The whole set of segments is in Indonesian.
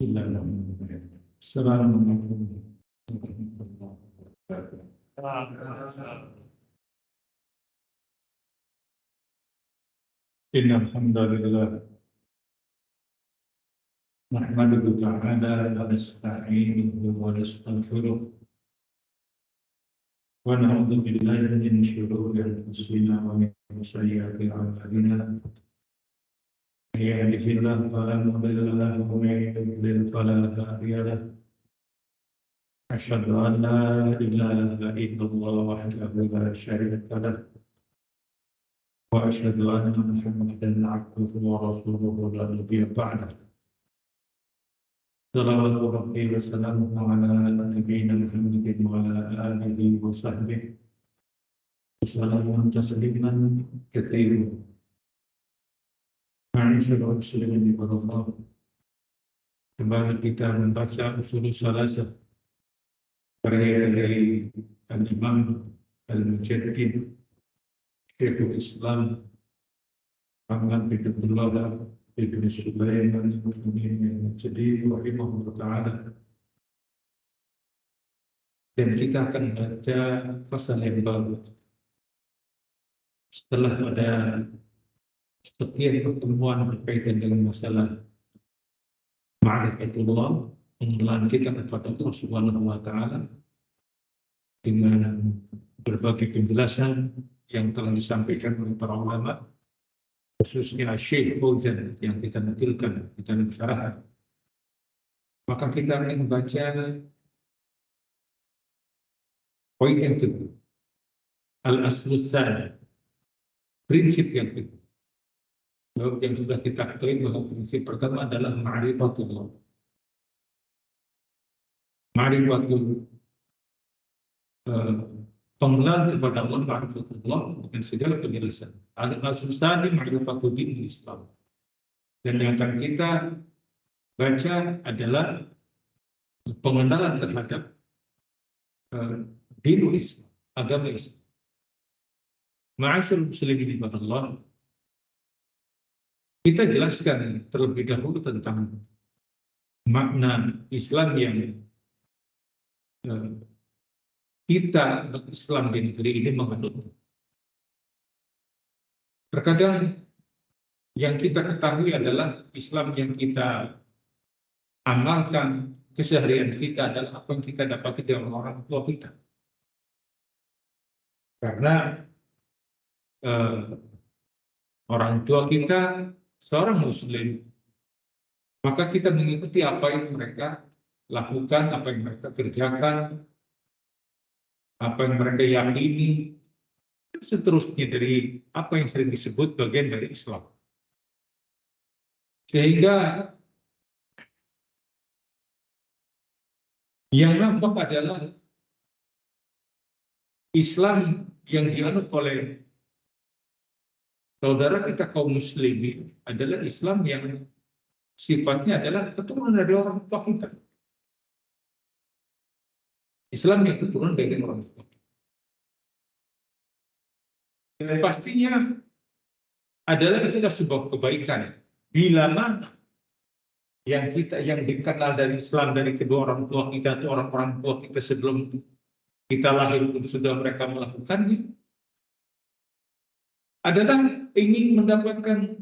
Bismillahirrahmanirrahim. Assalamualaikum warahmatullahi wabarakatuh. Innal hamdalillah nahmaduhu ta'ala wa nasta'inuhu wa nastaghfiruh wa na'udzu billahi min shururi anfusina wa min sayyiati a'malina. May yahdihillahu fala mudilla lahu wa may yudlil fala hadiya lahu. Asyhadu an la ilaha illallah wahdahu la syarika lahu wa asyhadu anna Muhammadan abduhu wa rasuluhu la nabiyya ba'dahu. Salawatu rabbi wa salamuhu ala nabiyyina Muhammadin wa ala alihi wa sahbihi wa salamun tasliman katsiran. Ma'asyiral muslimin wal muslimat. Kembali kita membaca Ushul Salasah karya dari Al-Imam Al-Mujaddid Syekhul Islam Muhammad bin Abdullah bin Sulaiman Al-Mujaddid rahimahullah ta'ala. Dan kita akan baca pasal yang baru setelah pada sekian pertemuan berkaitan dengan masalah ma'rifatullah, pengenalan kita kepada Allah Subhanahu wa ta'ala dengan berbagai penjelasan yang telah disampaikan oleh para ulama, khususnya Syekh Fauzan yang kita nukilkan di dalam syarah. Maka kita akan membaca poin yang kedua, al-aslus tsani, prinsip yang kedua. Yang sudah kita ketahui bahwa prinsip pertama adalah ma'rifatullah. Ma'rifatul pengenalan kepada Allah, ma'rifatullah dengan segala penjelasan. Al-aslus tsani ma'rifatul dinil Islam. Dan yang akan kita baca adalah pengenalan terhadap dinul Islam, agama Islam. Ma'asyiral muslimin ibadallah, kita jelaskan terlebih dahulu tentang makna Islam yang kita Islam di negeri ini menganut. Terkadang yang kita ketahui adalah Islam yang kita amalkan keseharian kita adalah apa yang kita dapati dari orang tua kita. Karena orang tua kita seorang Muslim, maka kita mengikuti apa yang mereka lakukan, apa yang mereka kerjakan, apa yang mereka yakini, dan seterusnya dari apa yang sering disebut bagian dari Islam. Sehingga yang nampak adalah Islam yang dianut oleh saudara kita kaum muslimin adalah Islam yang sifatnya adalah keturunan dari orang tua kita. Islam yang keturunan dari orang tua. Dan pastinya adalah itulah sebuah kebaikan. Bila mana yang dikenal dari Islam dari kedua orang tua kita atau orang-orang tua kita sebelum kita lahir pun sudah mereka melakukannya, adalah ingin mendapatkan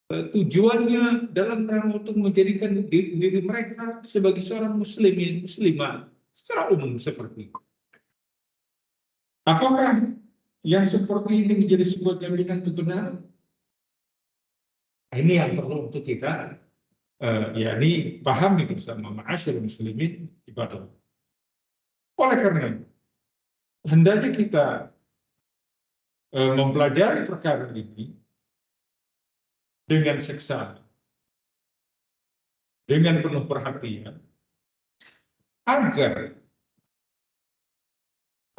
tujuannya dalam rangka untuk menjadikan diri mereka sebagai seorang muslimah secara umum seperti itu. Apakah yang seperti ini menjadi sebuah jaminan kebenaran? Ini yang perlu untuk kita yakni pahami bersama, ma'asyiral muslimin ibadah. Oleh karena itu, hendaknya kita mempelajari perkara ini dengan seksama, dengan penuh perhatian, agar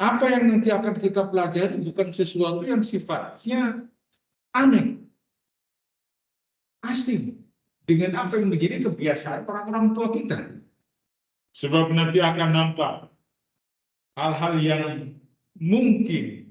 apa yang nanti akan kita pelajari bukan sesuatu yang sifatnya aneh, asing, dengan apa yang menjadi kebiasaan orang-orang tua kita. Sebab nanti akan nampak hal-hal yang mungkin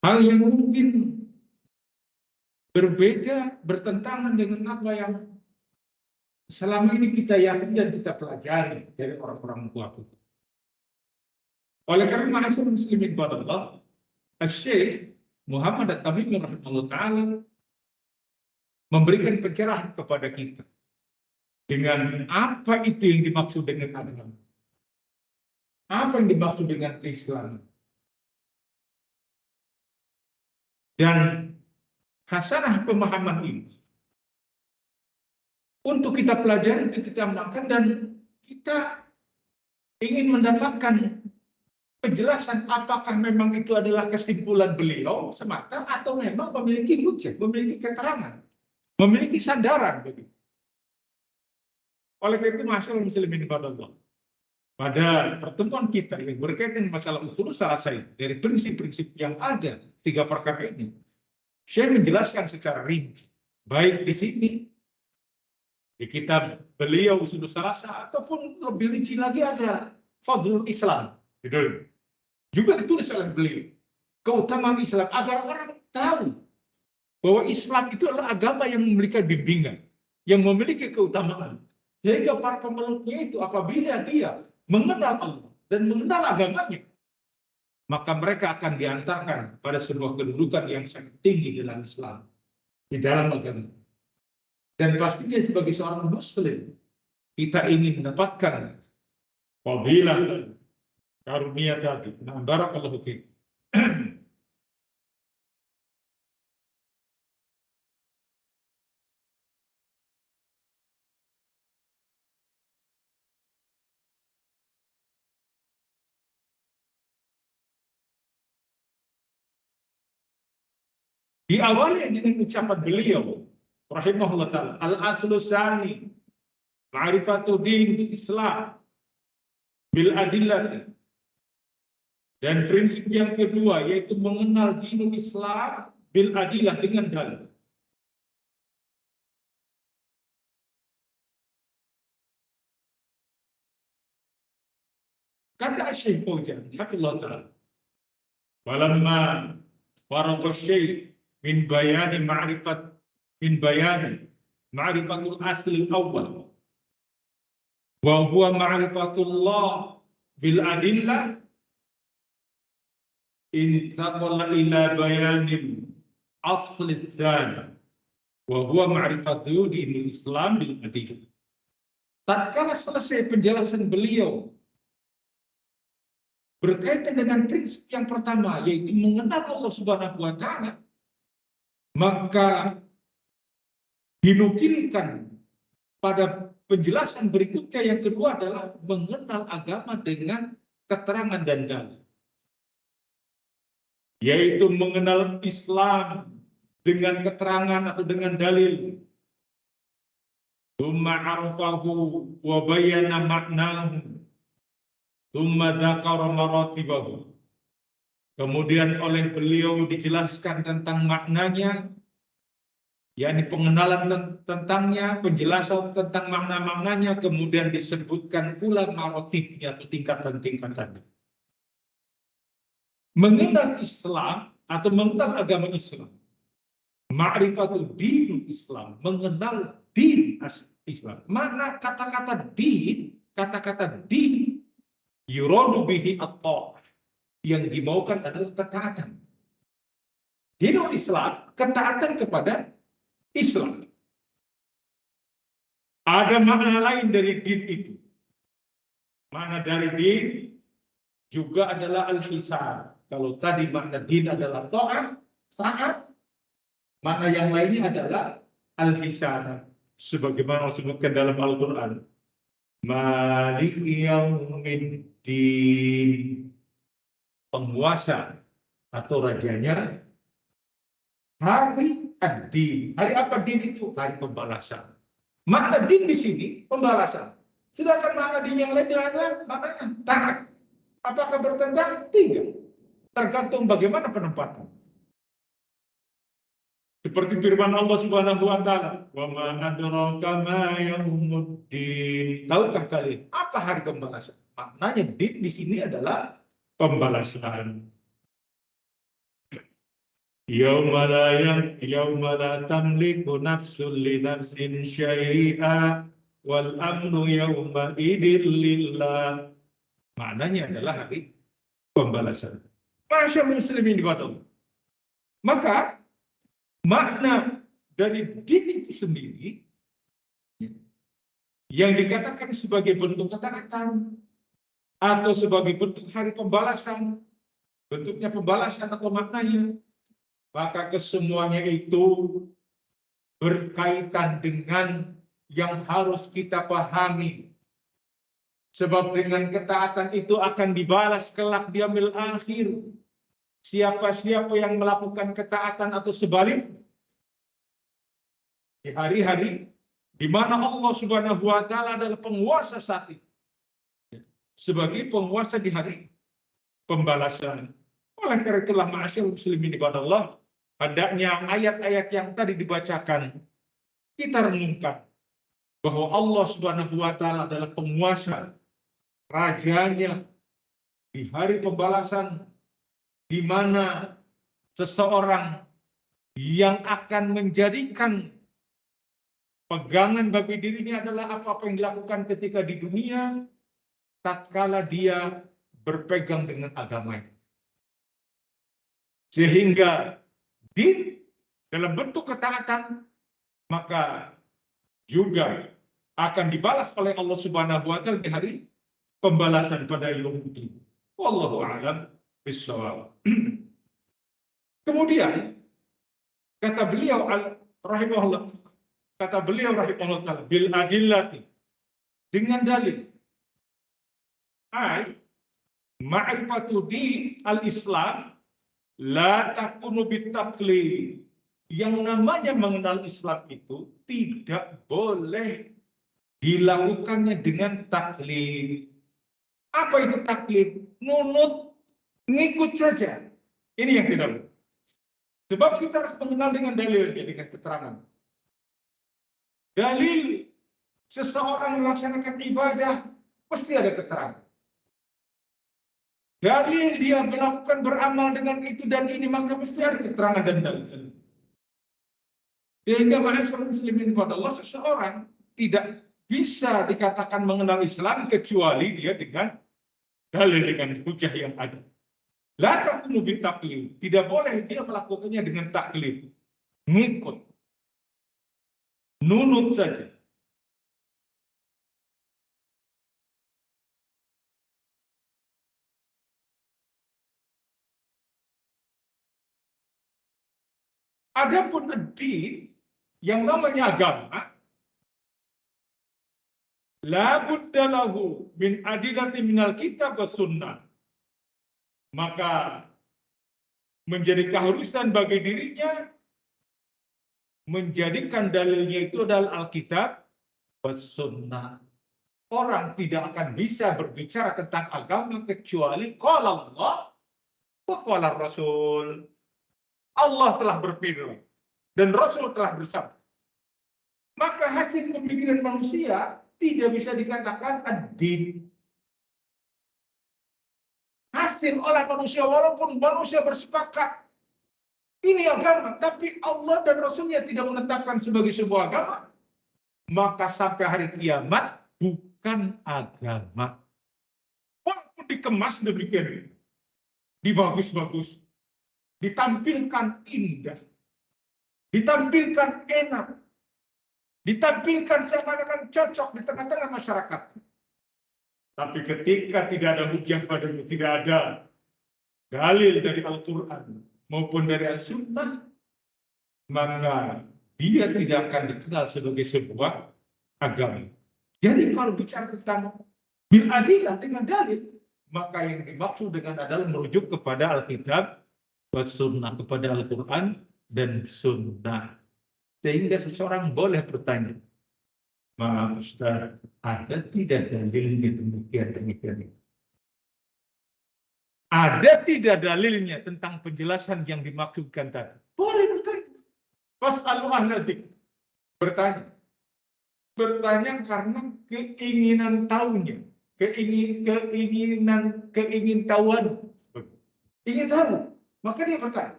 hal yang mungkin berbeda, bertentangan dengan apa yang selama ini kita yakin dan kita pelajari dari orang-orang tua kita. Oleh karena ma'asyiral muslimin qadallah, Syekh Muhammad At-Tamimi rahimahullah ta'ala memberikan pencerahan kepada kita dengan apa itu yang dimaksud dengan agama. Apa yang dimaksud dengan keislaman. Dan hasanah pemahaman ini untuk kita pelajari, untuk kita makan, dan kita ingin mendapatkan penjelasan apakah memang itu adalah kesimpulan beliau semata atau memang memiliki hujah, memiliki keterangan, memiliki sandaran begitu. Oleh karena itu masalah muslimin qadallah, pada pertemuan kita yang berkaitan masalah usul salasai dari prinsip-prinsip yang ada 3 perkara ini, saya menjelaskan secara rinci, baik di sini di kitab beliau usul salasa ataupun lebih rinci lagi ada Fadlul Islam, gitu. Juga ditulis oleh beliau keutamaan Islam agar orang tahu bahwa Islam itu adalah agama yang memiliki bimbingan, yang memiliki keutamaan. Sehingga para pemeluknya itu apabila dia mengenal Allah dan mengenal agamanya, maka mereka akan diantarkan pada sebuah kedudukan yang sangat tinggi dalam Islam, di dalam agama. Dan pastinya sebagai seorang muslim, kita ingin mendapatkan fadilah karunia tadi. Nah, barakallahu fiik. Diawali dengan ucapan beliau rahimahullah ta'ala, al-aslu tsani ma'rifatu din Islam bil adillah. Dan prinsip yang kedua yaitu mengenal dinul Islam bil adillah, dengan dalil. Kata Syekh Fauzan hafizallahu ta'ala, walamma faragha Syekh min bayani ma'rifatul asli al-awwal wa huwa ma'rifatullah bil adillah, intaqala ila bayanin asli tsani wa huwa ma'rifatu dinil Islam bil adillah. Tatkala selesai penjelasan beliau berkaitan dengan prinsip yang pertama yaitu mengenal Allah Subhanahu wa taala, maka dinukilkan pada penjelasan berikutnya yang kedua adalah mengenal agama dengan keterangan dan dalil, yaitu mengenal Islam dengan keterangan atau dengan dalil. Tsumma arafahu wa bayyana maknahu tsumma dzakara maratibahu. Kemudian oleh beliau dijelaskan tentang maknanya, yakni pengenalan tentangnya, penjelasan tentang makna-maknanya, kemudian disebutkan pula marotibnya atau tingkatan-tingkatannya. Mengenal Islam atau mengenal agama Islam, ma'rifatul din Islam, mengenal din Islam. Makna kata-kata din, yuradu bihi at-ta'ah, yang dimaukan adalah ketaatan. Dinul Islam, ketaatan kepada Islam. Ada makna lain dari din itu. Makna dari din juga adalah al-hisab. Kalau tadi makna din adalah taat, makna yang lainnya adalah al-hisab. Sebagaimana disebutkan dalam Al-Quran. Maliki yaumiddin. Penguasa atau rajanya hari ad-din. Hari apa din itu? Hari pembalasan. Makna din di sini pembalasan. Sedangkan makna din yang lain adalah maknanya taat. Apakah bertentang? Tidak. Tergantung bagaimana penempatan. Seperti firman Allah Subhanahu wa taala, "Wa ma adraka ma yaumuddin." Tahukah kalian apa hari pembalasan? Maknanya din di sini adalah pembalasan. Yauma la tamliku nafsun li nafsin syai'a wal amru yauma idin lillah. Maknanya adalah hari pembalasan. Masya muslimin kepada Allah. Maka makna dari din itu sendiri yang dikatakan sebagai bentuk ketaatan atau sebagai bentuk hari pembalasan, bentuknya pembalasan atau maknanya, maka kesemuanya itu berkaitan dengan yang harus kita pahami. Sebab dengan ketaatan itu akan dibalas kelak di yaumil akhir. Siapa-siapa yang melakukan ketaatan atau sebaliknya di hari-hari di mana Allah Subhanahu wa taala adalah penguasa saat itu. Sebagai penguasa di hari pembalasan. Oleh karena itulah ma'asyiral muslimin ibadallah, hendaknya ayat-ayat yang tadi dibacakan kita renungkan bahwa Allah Subhanahu wa taala adalah penguasa, rajanya di hari pembalasan, di mana seseorang yang akan menjadikan pegangan bagi dirinya adalah apa-apa yang dilakukan ketika di dunia, tatkala dia berpegang dengan agamanya. Sehingga din dalam bentuk ketaatan maka juga akan dibalas oleh Allah Subhanahu wa taala di hari pembalasan pada yaumul. Wallahu a'lam bishawab. Kemudian kata beliau rahimahullah, taala bil adillati, dengan dalil ay ma'rifatu di al-Islam la takunu bitaklid. Yang namanya mengenal Islam itu tidak boleh dilakukannya dengan taklid. Apa itu taklid? Nunut, ngikut saja. Ini yang tidak boleh. Sebab kita harus mengenal dengan dalilnya, dengan keterangan. Dalil seseorang melaksanakan ibadah pasti ada keterangan. Dalil dia melakukan beramal dengan itu dan ini maka mesti ada keterangan dan dalil. Sehingga ma'asyiral muslimin kepada Allah, seseorang tidak bisa dikatakan mengenal Islam kecuali dia dengan dalil, dengan hujah yang ada. La takunu bitaklid, tidak boleh dia melakukannya dengan taklid, ngikut, nunut saja. Adapun ad-din yang namanya agama, la budda lahu min adillati minal kitab was sunnah. Maka menjadi keharusan bagi dirinya menjadikan dalilnya itu adalah Alkitab was sunnah. Orang tidak akan bisa berbicara tentang agama kecuali qala Allah wa qala Rasul. Allah telah berfirman dan Rasul telah bersabda. Maka hasil pemikiran manusia tidak bisa dikatakan ad-din. Hasil oleh manusia, walaupun manusia bersepakat ini agama, tapi Allah dan Rasulnya tidak menetapkan sebagai sebuah agama, maka sampai hari kiamat bukan agama. Walaupun dikemas demikian, dibagus-bagus, ditampilkan indah, ditampilkan enak, ditampilkan seakan-akan cocok di tengah-tengah masyarakat. Tapi ketika tidak ada hujah padanya, tidak ada dalil dari Al-Quran maupun dari As-Sunnah, maka dia tidak akan dikenal sebagai sebuah agama. Jadi kalau bicara tentang bil adillah dengan dalil, maka yang dimaksud dengan adalah merujuk kepada Alkitab was Sunnah, kepada Al-Quran dan Sunnah. Sehingga seseorang boleh bertanya, maaf Ustaz, ada tidak dalilnya demikian? Ada tidak dalilnya tentang penjelasan yang dimaksudkan tadi? Boleh bertanya. Fas'alu ahla dzikr. Bertanya. Bertanya karena keinginan tahunya, keinginan tahuan. Ingin tahu, maka dia bertanya.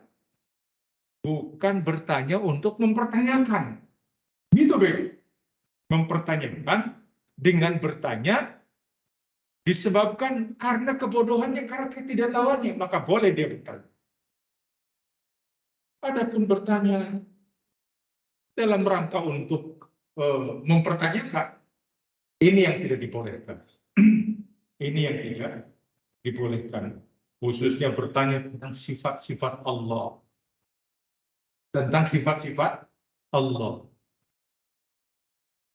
bukan bertanya untuk mempertanyakan. Gitu, Beb. Mempertanyakan dengan bertanya disebabkan karena kebodohannya, karena ketidaktahuannya, maka boleh dia bertanya. Adapun bertanya dalam rangka untuk mempertanyakan, ini yang tidak dibolehkan. Ini yang tidak dibolehkan. Khususnya bertanya tentang sifat-sifat Allah. Tentang sifat-sifat Allah.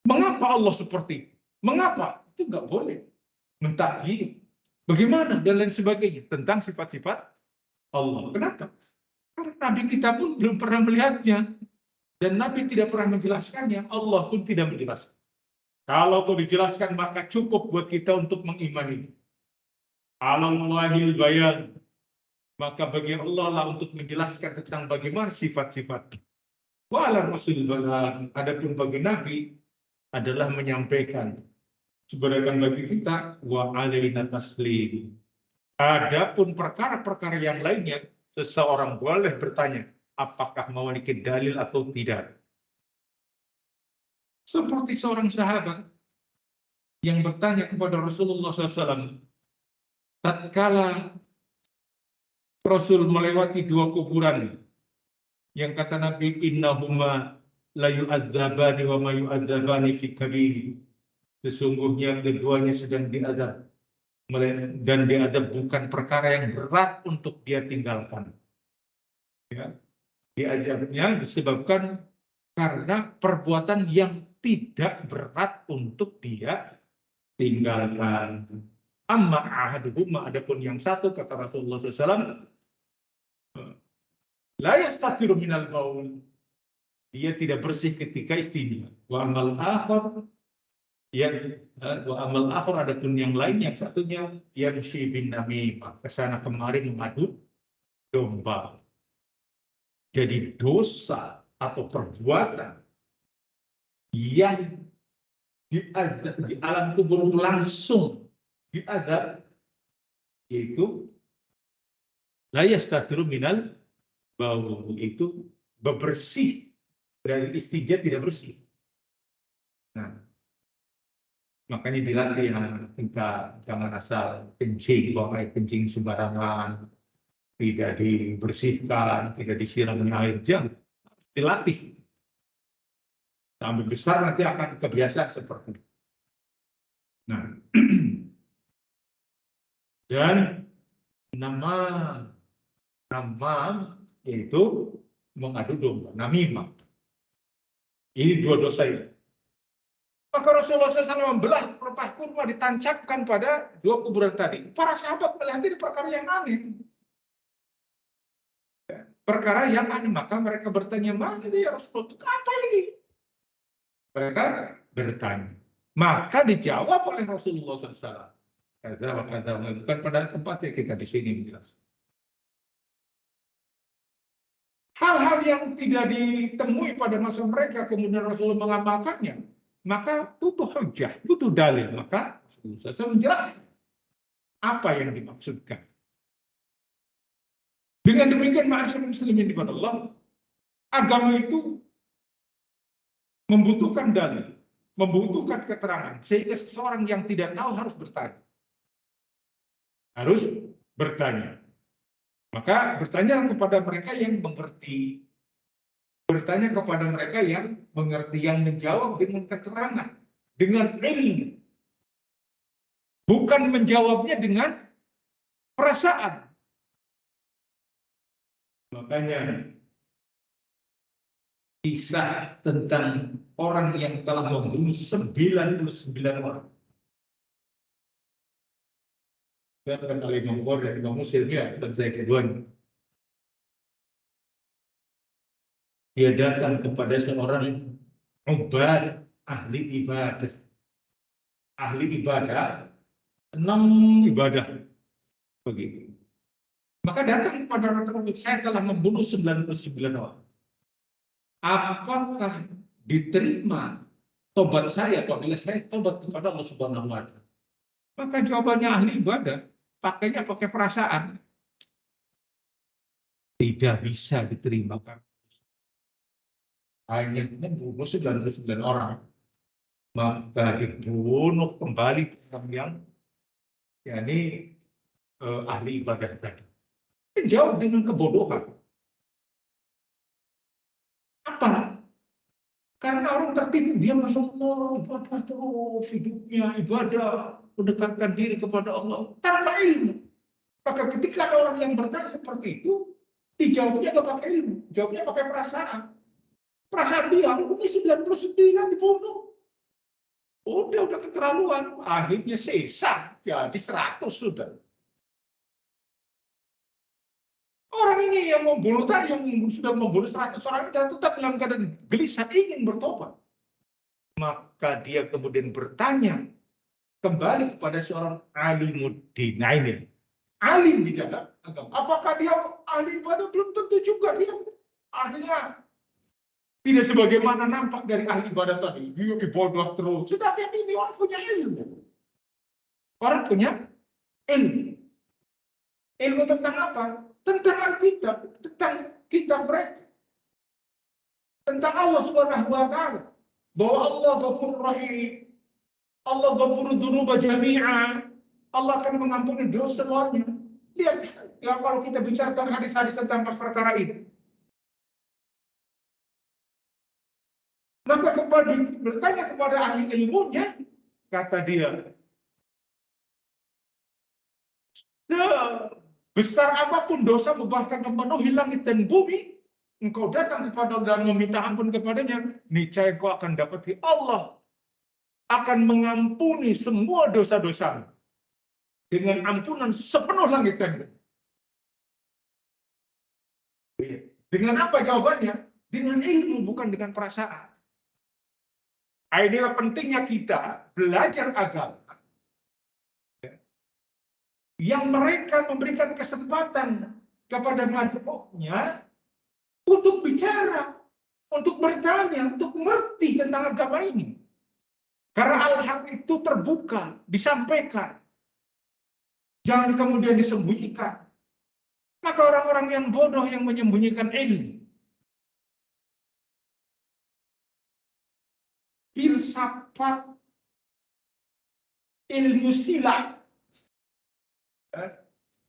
Mengapa Allah seperti itu? Mengapa? Itu nggak boleh. Mentakwil. Bagaimana? Dan lain sebagainya. Tentang sifat-sifat Allah. Kenapa? Karena Nabi kita pun belum pernah melihatnya. Dan Nabi tidak pernah menjelaskannya. Allah pun tidak menjelaskan. Kalau itu dijelaskan, maka cukup buat kita untuk mengimani. Alallahil bayan. Maka bagi Allah lah untuk menjelaskan tentang bagaimana sifat-sifat. Wa ala rasul bayan. Adapun bagi Nabi adalah menyampaikan. Sedangkan bagi kita, wa alaina taslim. Adapun perkara-perkara yang lainnya, seseorang boleh bertanya, apakah memiliki dalil atau tidak. Seperti seorang sahabat yang bertanya kepada Rasulullah SAW, tatkala Rasul melewati dua kuburan, yang kata Nabi, innahuma la yu'adzabani wa ma yu'adzabani fi kabiri. Sesungguhnya keduanya sedang diadab, dan diadab bukan perkara yang berat untuk dia tinggalkan. Ya. Diadabnya disebabkan karena perbuatan yang tidak berat untuk dia tinggalkan. Amma ahaduhuma, adapun yang satu, kata Rasulullah SAW, la yastatiru minal baul, dia tidak bersih ketika istinja. Wa amal akhar, wa amal akhar, adapun yang lain, yang satunya yamshi bin namimah, kesana kemari mengadu domba. Jadi dosa atau perbuatan yang di alam kubur langsung diadab, yaitu la yastatiru minal baul, itu bebersih dari istinja, tidak bersih. Nah, makanya dilatih kita jangan asal kencing, buang air kencing sembarangan, tidak dibersihkan, tidak disiramnya air, jangan. Dilatih. Sampai besar nanti akan kebiasaan seperti itu. Nah, dan nama yaitu mengadu domba, namimah. Ini dua dosa ini. Maka Rasulullah SAW membelah pelepah kurma, ditancapkan pada dua kuburan tadi. Para sahabat melihat ini perkara yang aneh. Perkara yang aneh, maka mereka bertanya, mana ya Rasulullah, apa ini? Mereka bertanya. Maka dijawab oleh Rasulullah SAW. Kata, bukan pada tempatnya kita di sini menjelaskan. Hal-hal yang tidak ditemui pada masa mereka, kemudian Rasulullah mengamalkannya, maka butuh hujah, butuh dalil. Maka Rasulullah SAW menjelaskan apa yang dimaksudkan. Dengan demikian, ma'asyiral muslimin di Allah, agama itu membutuhkan dalil, membutuhkan keterangan, sehingga seseorang yang tidak tahu harus bertanya. Harus bertanya. Maka bertanya kepada mereka yang mengerti. Bertanya kepada mereka yang mengerti, yang menjawab dengan keterangan, dengan ilmu. Bukan menjawabnya dengan perasaan. Makanya kisah tentang orang yang telah membunuh 99 orang. Dikatakan oleh Imam Bukhari dan Imam Muslim, ya, dan saya keduanya. Dia datang kepada seorang ubad, ahli ibadah. Ahli ibadah, 6 ibadah. Begitu. Maka datang kepada orang tersebut, saya telah membunuh 99 orang. Apakah diterima tobat saya apabila saya tobat kepada Allah Subhanahu wa Ta'ala? Maka jawabannya ahli ibadah, pakainya pakai perasaan. Tidak bisa diterima. hanya membunuh 99 orang, maka dibunuh kembali orang yang yakni ahli ibadah tadi. Jauh dengan kebodohan. Apa? Karena orang tertipu, dia Masya Allah, ibadah terus hidupnya, ibadah, mendekatkan diri kepada Allah, tanpa ilmu. Maka ketika ada orang yang bertanya seperti itu, dijawabnya nggak pakai ilmu, jawabnya pakai perasaan. Perasaan dia, ini 99 dibunuh. Udah keterlaluan, akhirnya sesat, jadi 100 sudah. Orang ini yang membunuh tadi, yang sudah membunuh 100 orang, dan tetap dalam keadaan gelisah, ingin bertobat. Maka dia kemudian bertanya kembali kepada seorang alimuddin. Nah ini, alim di dalam agama. Apakah dia ahli ibadah? Belum tentu juga dia. Artinya tidak sebagaimana nampak dari ahli ibadah tadi. Dia ibadah terus. Sedangkan ini orang punya ilmu. Orang punya ilmu. Ilmu tentang apa? Tentang Alkitab, tentang kitab mereka. Tentang Allah Subhanahu wa taala. Bahwa Allah Ghafurur Rahim. Allah Ghafurud Dzunuba jami'a. Allah akan mengampuni dosa semuanya. Lihat ya, kalau kita bicara tentang hadis-hadis tentang perkara ini. Maka bertanya kepada ahli ilmunya, kata dia, besar apapun dosa bahkan memenuhi langit dan bumi, engkau datang kepada Allah dan meminta ampun kepadanya, niscaya engkau akan dapati Allah akan mengampuni semua dosa-dosa dengan ampunan sepenuh langit dan bumi. Dengan apa jawabannya? Dengan ilmu, bukan dengan perasaan. Inilah pentingnya kita belajar agama. Yang mereka memberikan kesempatan kepada makhluknya untuk bicara, untuk bertanya, untuk mengerti tentang agama ini. Karena al-haq itu terbuka, disampaikan. Jangan kemudian disembunyikan. Maka orang-orang yang bodoh yang menyembunyikan ilmu, filsafat, ilmu silat.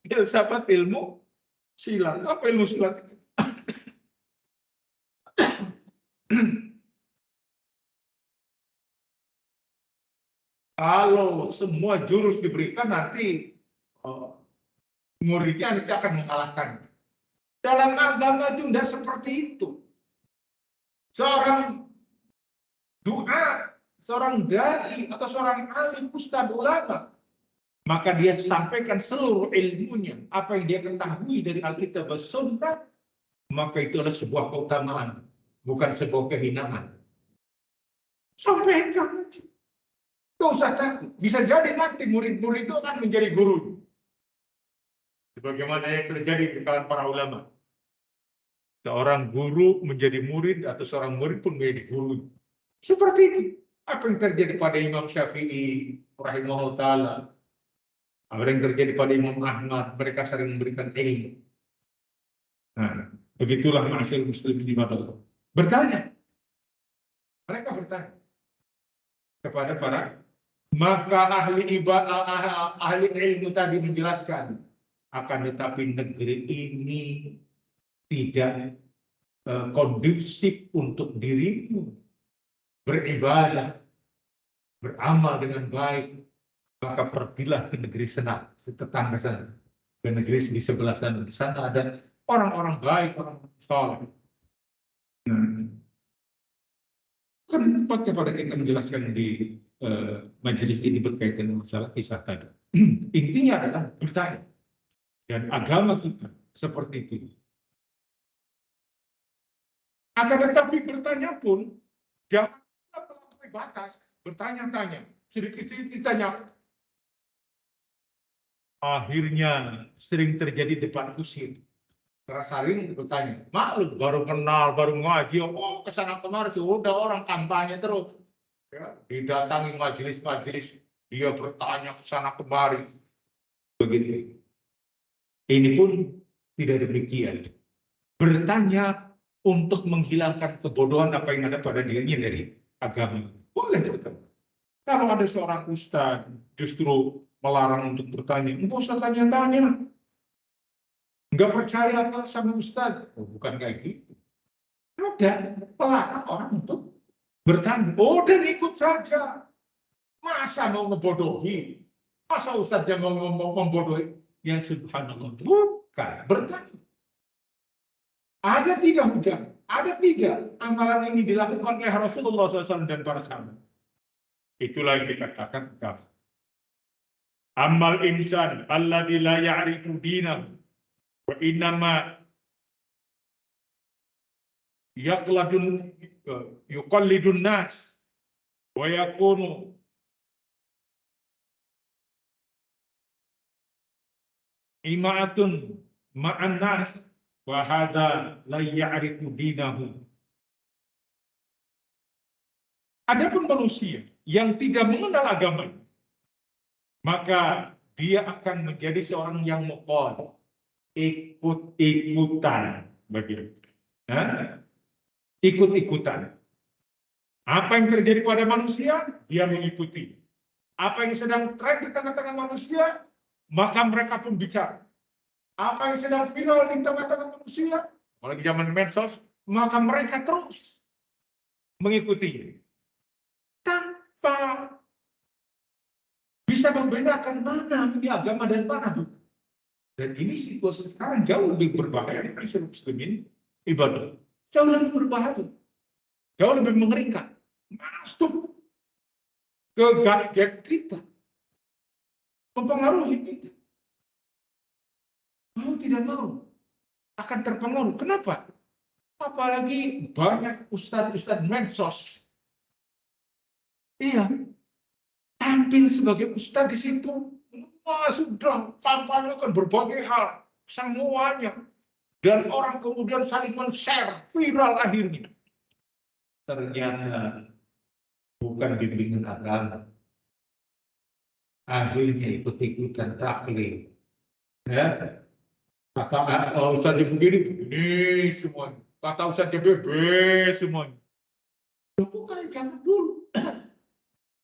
Filsafat ilmu silat. Apa ilmu silat itu? Kalau semua jurus diberikan, nanti muridnya nanti akan mengalahkan. Dalam agama itu tidak seperti itu. Seorang doa, seorang dai atau seorang alim ustadz ulama, maka dia sampaikan seluruh ilmunya, apa yang dia ketahui dari Alkitab dan Sunnah, maka itu adalah sebuah keutamaan, bukan sebuah kehinaan. Sampaikan, tidak usah takut. Bisa jadi nanti murid-murid itu akan menjadi guru. Sebagaimana yang terjadi di kalangan para ulama. Seorang guru menjadi murid atau seorang murid pun menjadi guru. Seperti itu. Apa yang terjadi pada Imam Syafi'i rahimahullah ta'ala. Apa yang terjadi pada Imam Ahmad. Mereka sering memberikan ilmu. Nah, begitulah ma'asyil muslimin ibadallah. Bertanya. Mereka bertanya kepada para, maka ahli ibadah, ahli ilmu tadi menjelaskan, akan tetapi negeri ini tidak kondusif untuk dirimu beribadah, beramal dengan baik, maka pergilah ke negeri sana, ke tetangga sana, ke negeri di sebelah sana. Di sana ada orang-orang baik, orang saleh. Kenapa kepada kita menjelaskan di majelis ini berkaitan dengan masalah kisah tadi. Intinya adalah bertanya. Dan agama kita seperti itu. Akan tetapi bertanya pun, jangan melampaui batas. Bertanya-tanya, sedikit-sedikit ditanya. Akhirnya sering terjadi debat kusir. Karena saling bertanya, maklum baru kenal, baru ngaji, oh kesana kemari sudah orang kampanye terus. Ya, didatangi majelis-majelis, dia bertanya kesana kemari. Begitu. Ini pun tidak demikian. Bertanya untuk menghilangkan kebodohan apa yang ada pada dirinya dari agama. Boleh betul. Kalau ada seorang ustadz justru melarang untuk bertanya, nggak usah tanya-tanya, nggak percaya apa sama ustadz. Oh, bukan kayak gitu. Ada pelarang orang untuk bertanya. Oh, dan ikut saja. Masa mau ngebodohi? Masa ustadz yang mau membodohi? Ya subhanallah. Bukan. Bertanya. Ada tidak hujan? Ada tidak amalan ini dilakukan oleh Rasulullah SAW dan para sahabat? Itulah yang dikatakan kafir. Amal insan alladzi la ya'rifu dinahu wa innama yuqallidun nas wa yakunu ima'atun ma'an nas wa hadza la ya'rifu dinahu. Adapun manusia yang tidak mengenal agamanya, maka dia akan menjadi seorang yang muqallid, ikut-ikutan begitu. Ikut-ikutan. Apa yang terjadi pada manusia, dia mengikuti. Apa yang sedang tren di tengah-tengah manusia, maka mereka pun bicara. Apa yang sedang viral di tengah-tengah manusia, apalagi zaman medsos, maka mereka terus mengikuti. Tanpa bisa membedakan mana ini agama dan mana bukan. Dan ini situasi sekarang jauh lebih berbahaya daripada muslimin ibadah. Jauh lebih berbahaya. Jauh lebih mengerikan. Masuk ke gadget kita. Mempengaruhi kita. Mau tidak mau. Akan terpengaruh. Kenapa? Apalagi banyak ustadz-ustadz medsos. Iya. Tampil sebagai ustadz di situ. Wah, sudah kampanyekan berbagai hal. Semuanya. Dan orang kemudian saling men-share. Viral akhirnya. Ternyata bukan bimbingan agama. Akhirnya ikut-ikutan taklid. Ya. Kata ustadz begini semuanya. Kata ustadz BB semuanya. Bukan jangan dulu.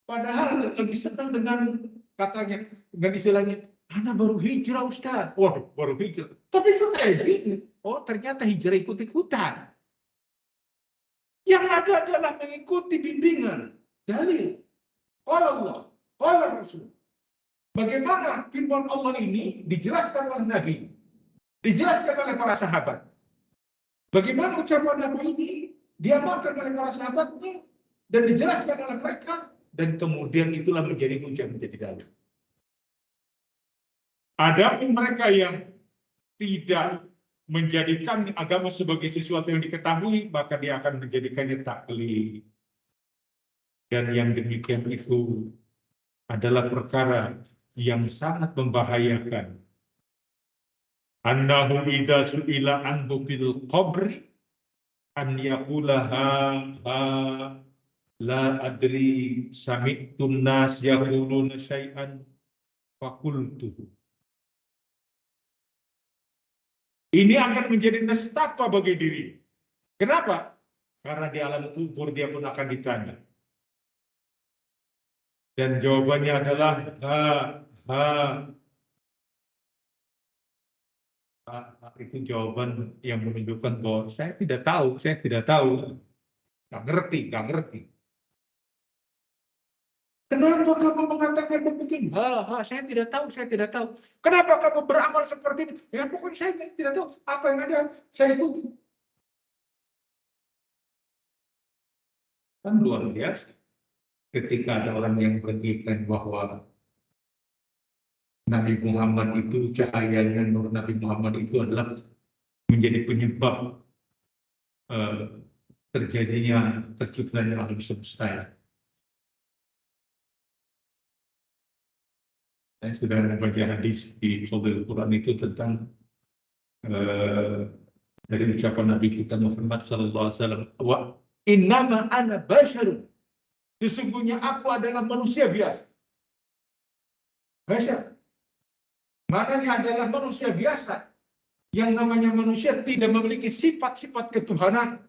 Padahal lagi senang dengan katanya, dengan istilahnya, anak baru hijrah Ustaz. Waduh, baru hijrah. Tapi itu kayak gini. Oh, ternyata hijrah ikut-ikutan. Yang ada adalah mengikuti bimbingan. Dalil. Qala Allah, qala Rasul. Bagaimana firman Allah ini dijelaskan oleh Nabi, dijelaskan oleh para sahabat. Bagaimana ucapan Nabi ini diamalkan oleh para sahabatnya dan dijelaskan oleh mereka. Dan kemudian itulah menjadi hujah, menjadi dalil. Ada mereka yang tidak menjadikan agama sebagai sesuatu yang diketahui, maka dia akan menjadikannya taklid. Dan yang demikian itu adalah perkara yang sangat membahayakan. Annahu idza su'ila anhu fil qabri an yaqulaha la adri sami'tun nas yaquluna syai'an faqultuhu. Ini akan menjadi nestapa bagi diri. Kenapa? Karena di alam kubur dia pun akan ditanya. Dan jawabannya adalah itu jawaban yang menunjukkan bahwa saya tidak tahu. Nggak ngerti. Kenapa kamu mengatakan begini? Saya tidak tahu. Kenapa kamu beramal seperti ini? Ya pokoknya saya tidak tahu. Apa yang ada, saya ikuti. Kan luar biasa. Ketika ada orang yang beriklan bahwa Nabi Muhammad itu, cahayanya nur Nabi Muhammad itu adalah menjadi penyebab terciptanya alam semesta. Saya sudah membaca hadis di Fadhil Quran itu tentang dari ucapan Nabi kita Muhammad SAW. Wa innama ana basyarun. Sesungguhnya aku adalah manusia biasa. Basyar. Maknanya adalah manusia biasa. Yang namanya manusia tidak memiliki sifat-sifat ketuhanan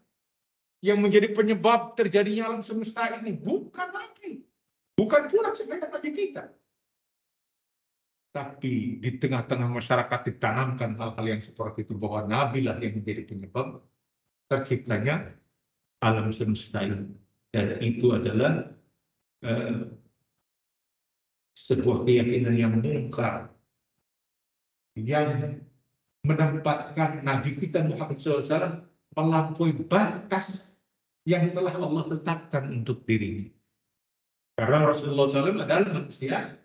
yang menjadi penyebab terjadinya alam semesta ini. Bukan lagi. Bukan pula sebagai Nabi kita. Tapi di tengah-tengah masyarakat ditanamkan hal-hal yang seperti itu, bahwa Nabi lah yang menjadi penyebab terciptanya alam semesta ini. Dan itu adalah sebuah keyakinan yang mungkar, yang menempatkan Nabi kita Muhammad SAW melampaui batas yang telah Allah tetapkan untuk dirinya. Karena Rasulullah SAW adalah manusia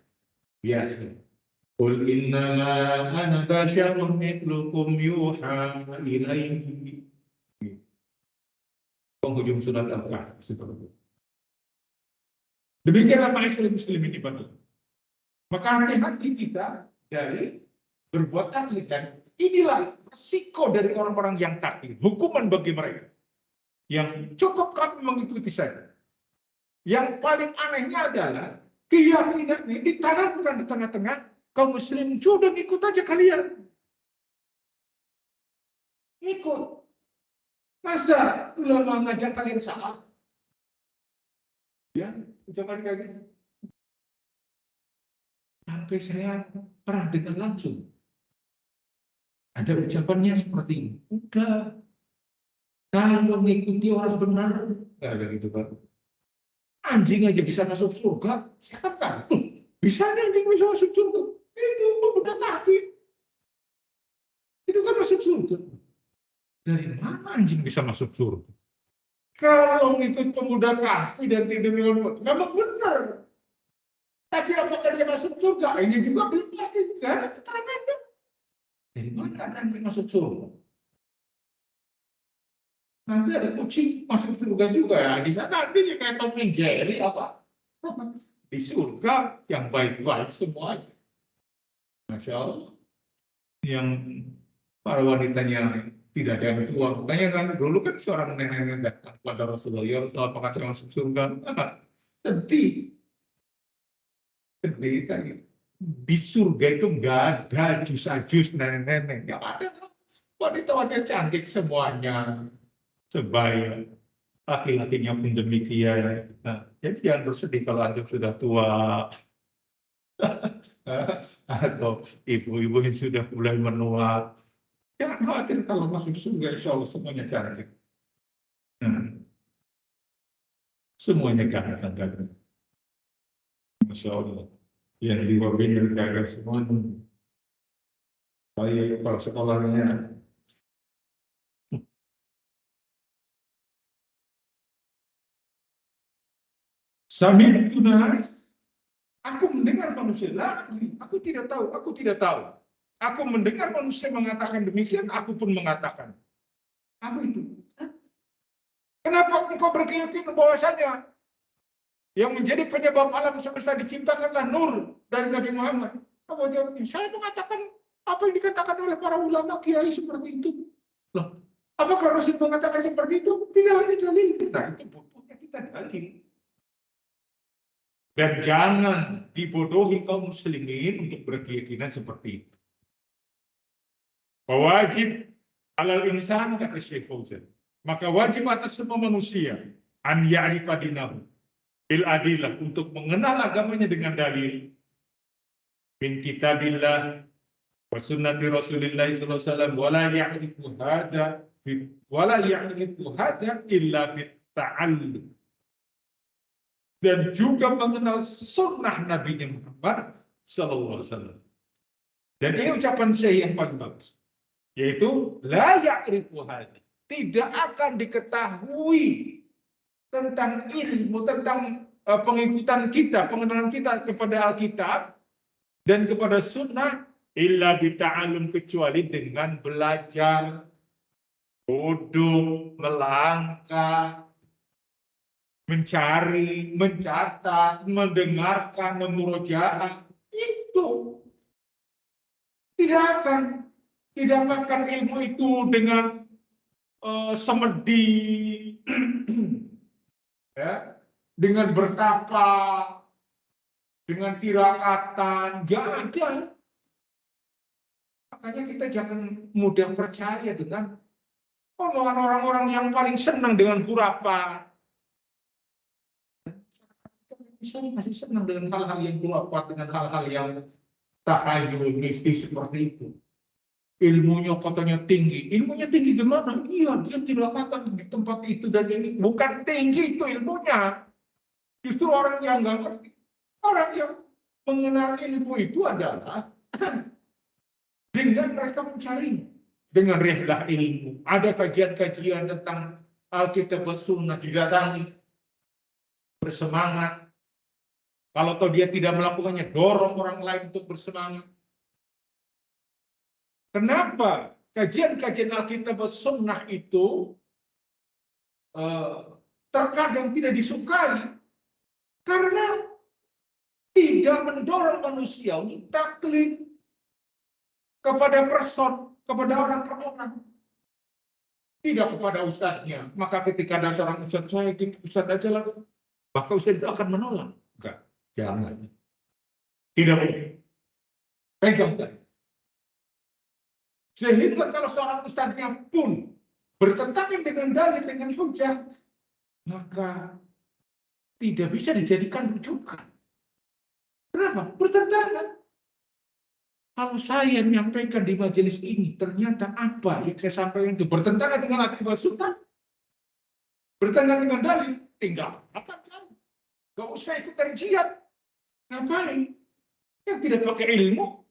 biasa. Qul innama ana basyarun mithlukum yuha ilaihi. Penghujung surat Al-Kahf seperti itu. Demikianlah masyarakat muslimin di Bandung. Maka hati-hati kita dari berbuat taklid, dan inilah resiko dari orang-orang yang taklid. Hukuman bagi mereka yang cukup kami mengikuti saja. Yang paling anehnya adalah keyakinan ini ditanamkan di tengah-tengah kaum muslim. Sudah ikut aja kalian. Ikut. Masa ulama ngajak kalian salah? Ya, ucapan kayak gitu. Sampai saya pernah dengar langsung. Ada ucapannya seperti ini. Udah. Kalau mengikuti orang benar, nggak ada gitu kan. Anjing aja bisa masuk surga. Siapa kan? Bisa anjing bisa masuk surga. Itu pemuda kafir. Itu kan masuk surga. Dari mana anjing bisa masuk surga? Kalau ngikut pemuda kafir dan tidak memang benar. Tapi apakah dia masuk surga? Ini juga belum pasti. Tidak ada keterangannya. Dari mana anjing masuk surga? Nanti ada kucing masuk surga juga ya. Di sana dia kayak Tom and Jerry apa? Di surga yang baik-baik semuanya. Masya Allah. Yang para wanitanya tidak ada yang tua. Makanya kan dulu kan seorang nenek-nenek datang kepada Rasulullah, ya Rasulullah, apakah saya masuk surga? Sedih. Sedih kan. Di surga itu nggak ada jus-jus nenek-nenek. Yang ada wanita-wanita cantik semuanya. Sebaya. Laki-lakinya pun demikian. Nah, jadi jangan bersedih kalau antum sudah tua. Atau ibu-ibu yang sudah mulai menua. Jangan khawatir kalau masuk surga, insya Allah semuanya cantik. Semuanya ganteng. Masya Allah. Yang di wabin gagah semua. Baik kepala sekolahnya. Sambil tunas, aku mendengar manusia lagi. Aku tidak tahu. Aku mendengar manusia mengatakan demikian, aku pun mengatakan. Apa itu? Kenapa engkau berkeyakinan bahwasanya yang menjadi penyebab alam semesta diciptakanlah nur dari Nabi Muhammad? Apa jawabnya? Saya mengatakan apa yang dikatakan oleh para ulama kiai seperti itu. Loh, apakah Rasul mengatakan seperti itu? Tidak ada dalil. Nah, itu butuhnya kita dalil. Dan jangan dibodohi kaum muslimin untuk berkeyakinan seperti itu. Wajib alal insan kata Syekh Fauzan. Maka wajib atas semua manusia an ya'rifa dinahu bil adilah, untuk mengenal agamanya dengan dalil min kitabillah wa sunnati Rasulillah sallallahu alaihi wasallam, wala ya'rifu hadza illa bit ta'allum, dan juga mengenal sunnah Nabi Muhammad sallallahu alaihi wasallam. Dan ini ucapan Syekh yang paling bagus, yaitu la ya'rifu hadza, tidak akan diketahui tentang ilmu, tentang pengikutan kita, pengenalan kita kepada Alkitab dan kepada sunnah, illa bita'alum, kecuali dengan belajar, duduk, melangkah, mencari, mencatat, mendengarkan, memurojaah. Itu tidak akan didapatkan ilmu itu dengan semedi, ya, dengan bertapa, dengan tirakatan, nggak ada. Makanya kita jangan mudah percaya dengan omongan orang-orang yang paling senang dengan hurafa. Saya masih senang dengan hal-hal yang hurafa, dengan hal-hal yang tahayul, mistis seperti itu. Ilmunya katanya tinggi. Ilmunya tinggi gimana? Iya, dia tidak katakan di tempat itu dan ini. Bukan tinggi itu ilmunya. Justru orang yang nggak ngerti. Orang yang mengenal ilmu itu adalah dengan mereka mencari. Dengan rihlah ilmu. Ada kajian-kajian tentang Alkitab dan Sunnah didatangi. Bersemangat. Kalau toh dia tidak melakukannya, dorong orang lain untuk bersemangat. Kenapa kajian-kajian Alkitab dan Sunnah itu terkadang tidak disukai? Karena tidak mendorong manusia untuk taklid kepada person, kepada orang per orang. Tidak kepada ustadznya. Maka ketika ada seorang ustadz, saya ikut ustadz aja lah. Maka ustadz itu akan menolak. Enggak, jangan. Tidak boleh. Pegang. Sehingga kalau seorang ustadznya pun bertentangan dengan dalil, dengan hujah, maka tidak bisa dijadikan rujukan. Kenapa? Bertentangan. Kalau saya menyampaikan di majelis ini, ternyata apa yang saya sampaikan itu bertentangan dengan Alkitab Sunnah, bertentangan dengan dalil, tinggal. Katakan, gak usah ikut kajian. Ngapain? Yang tidak pakai ilmu.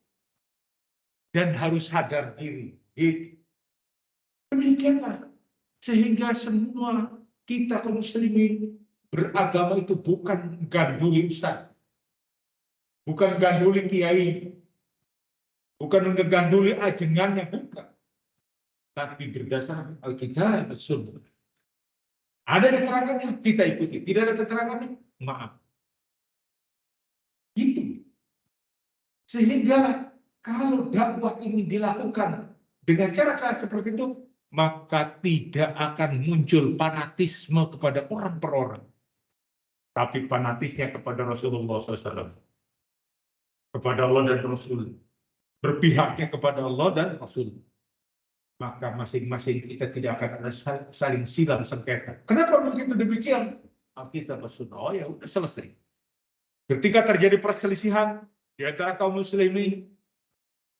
Dan harus sadar diri. Demikianlah. Sehingga semua kita kaum muslimin beragama itu bukan ganduli ustaz. Bukan ganduli kiai. Bukan mengganduli ajengannya, bukan. Tapi berdasarkan Alkitab dan Sunnah. Ada keterangannya, kita ikuti. Tidak ada keterangannya, maaf. Gitu. Sehingga kalau dakwah ini dilakukan dengan cara-cara seperti itu, maka tidak akan muncul fanatisme kepada orang per orang. Tapi fanatisnya kepada Rasulullah SAW. Kepada Allah dan Rasul. Berpihaknya kepada Allah dan Rasul. Maka masing-masing kita tidak akan ada saling silang sengketa. Kenapa begitu demikian? Alkitab Rasulullah, oh ya udah selesai. Ketika terjadi perselisihan di antara kaum muslimin,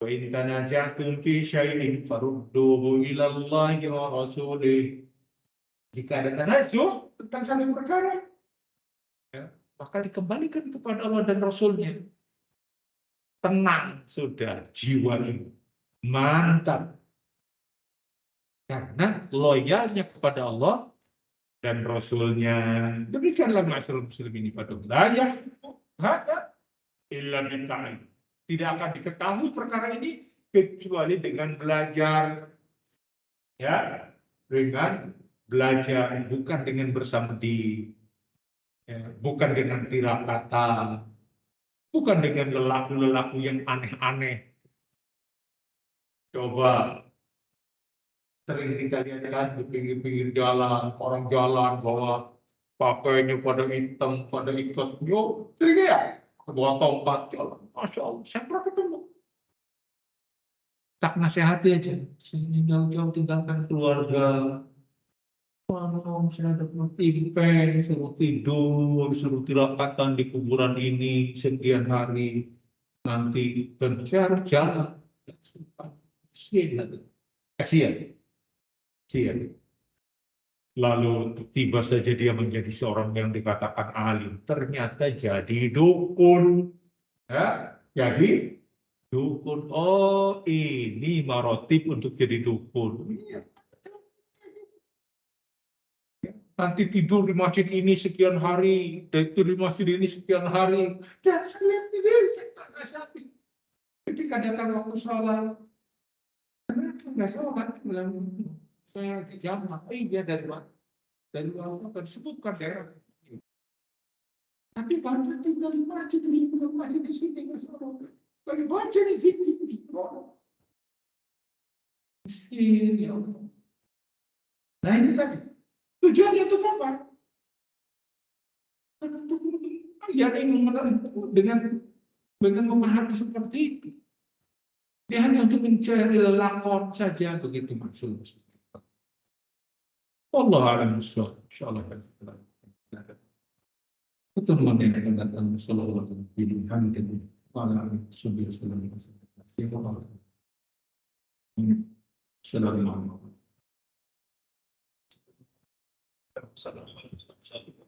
wa in tanazatum fi syai'in farudduhu ila Allah wa rasulih. Jika ada tanazu tentang satu perkara, ya, maka dikembalikan kepada Allah dan Rasulnya. Tenang sudah jiwa ini. Mantap. Karena loyalnya kepada Allah dan Rasulnya. Demikianlah masyarakat muslimin pada wilayah. Illa binta'in. Tidak akan diketahui perkara ini kecuali dengan belajar, ya, dengan belajar, bukan dengan bersamedi, ya, bukan dengan tirakata, bukan dengan lelaku-lelaku yang aneh-aneh. Coba sering kita lihat kan di pinggir-pinggir jalan, orang jalan bawa pakainya pada hitam, pada ikat, yo, sering ya, bawa tongkat jalan. Masya Allah, saya pernah ketemu. Tak nasihati aja, sini jauh-jauh tinggalkan keluarga. Kalau saya ada impen, suruh tidur, suruh tirakatan di kuburan ini sekian hari, nanti dan saya harus jalan. Kasihan. Lalu tiba saja dia menjadi seorang yang dikatakan alim, ternyata jadi dukun. Ya, jadi dukun. Oh, ini marotip untuk jadi dukun. Nanti tidur di masjid ini sekian hari, tidur di masjid ini sekian hari. Dan saya lihat ini, saya tak nasihati. Ketika datang waktu sholat, kenapa nggak sholat? Bilang, saya di jamaah. Iya, dari mana? Dari orang apa? Disebutkan daerah. Tapi Bapak tinggal di masjid, di sini, nggak sholat. Bagi baca di sini, di bawah. Miskin, ya Allah. Nah itu tadi. Tujuannya itu apa? Ya ingin mengenal dengan memahami seperti itu. Dia hanya untuk mencari lakon saja begitu maksudnya. Allah alam bisawab. Insyaallah pertemuan yang akan datang sallallahu alaihi wasallam. Assalamualaikum.